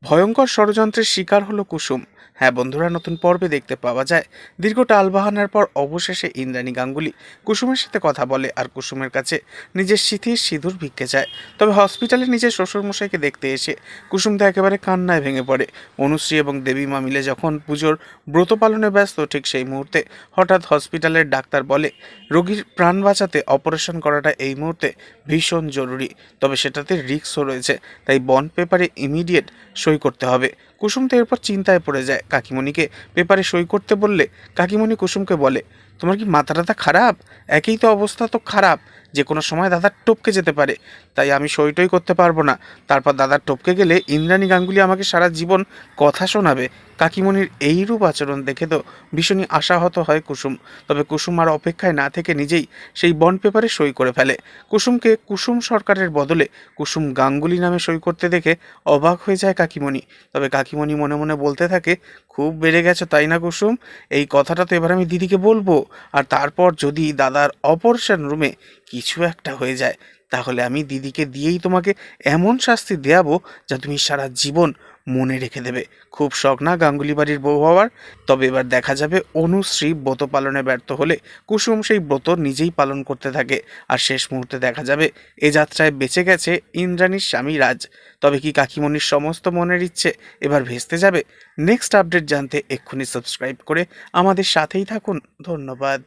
ভয়ঙ্কর ষড়যন্ত্রের শিকার হলো কুসুম। হ্যাঁ বন্ধুরা, নতুন পর্বে দেখতে পাওয়া যায় দীর্ঘ টালবাহানার পর অবশেষে ইন্দ্রাণী গাঙ্গুলি কুসুমের সাথে কথা বলে আর কুসুমের কাছে নিজের স্মৃতির সিঁদুর ভিক্ষে চায়। তবে হসপিটালে নিজের শ্বশুরমশাইকে দেখতে এসে কুসুম তো একেবারে কান্নায় ভেঙে পড়ে। অনুশ্রী এবং দেবীমা মিলে যখন পুজোর ব্রত পালনে ব্যস্ত, ঠিক সেই মুহূর্তে হঠাৎ হসপিটালের ডাক্তার বলে রোগীর প্রাণ বাঁচাতে অপারেশন করাটা এই মুহূর্তে ভীষণ জরুরি, তবে সেটাতে রিস্কও রয়েছে, তাই বন্ড পেপারে ইমিডিয়েট সই করতে হবে। কুসুম তো এরপর চিন্তায় পড়ে যায়। কাকিমণিকে পেপারে সই করতে বললে কাকিমণি কুসুমকে বলে, তোমার কি মাথা টাথা খারাপ? একেই তো অবস্থা তো খারাপ, যে কোনো সময় দাদার টপকে যেতে পারে, তাই আমি সইটই করতে পারবো না। তারপর দাদার টপকে গেলে ইন্দ্রাণী গাঙ্গুলি আমাকে সারা জীবন কথা শোনাবে। কাকিমণির এইরূপ আচরণ দেখে তো ভীষণই আশাহত হয় কুসুম। তবে কুসুম আর অপেক্ষায় না থেকে নিজেই সেই বন্ড পেপারে সই করে ফেলে। কুসুমকে কুসুম সরকারের বদলে কুসুম গাঙ্গুলি নামে সই করতে দেখে অবাক হয়ে যায় কাকিমণি। তবে কাকিমণি মনে মনে বলতে থাকে, খুব বেড়ে গেছো তাই না কুসুম? এই কথাটা তো এবার আমি দিদিকে বলবো, আর তারপর যদি দাদার অপারেশন রুমে কিছু একটা হয়ে যায়, তাহলে আমি দিদিকে দিয়েই তোমাকে এমন শাস্তি দেয়াবো যা তুমি সারা জীবন মনে রেখে দেবে। খুব শখ না গাঙ্গুলি বাড়ির বউ হওয়ার? তবে এবার দেখা যাবে অনুশ্রী ব্রত পালনে ব্যর্থ হলে কুসুম সেই ব্রত নিজেই পালন করতে থাকে, আর শেষ মুহূর্তে দেখা যাবে এ যাত্রায় বেঁচে গেছে ইন্দ্রাণীর স্বামী রাজ। তবে কি কাকিমণির সমস্ত মনের ইচ্ছে এবার ভেস্তে যাবে? নেক্সট আপডেট জানতে এক্ষুনি সাবস্ক্রাইব করে আমাদের সাথেই থাকুন। ধন্যবাদ।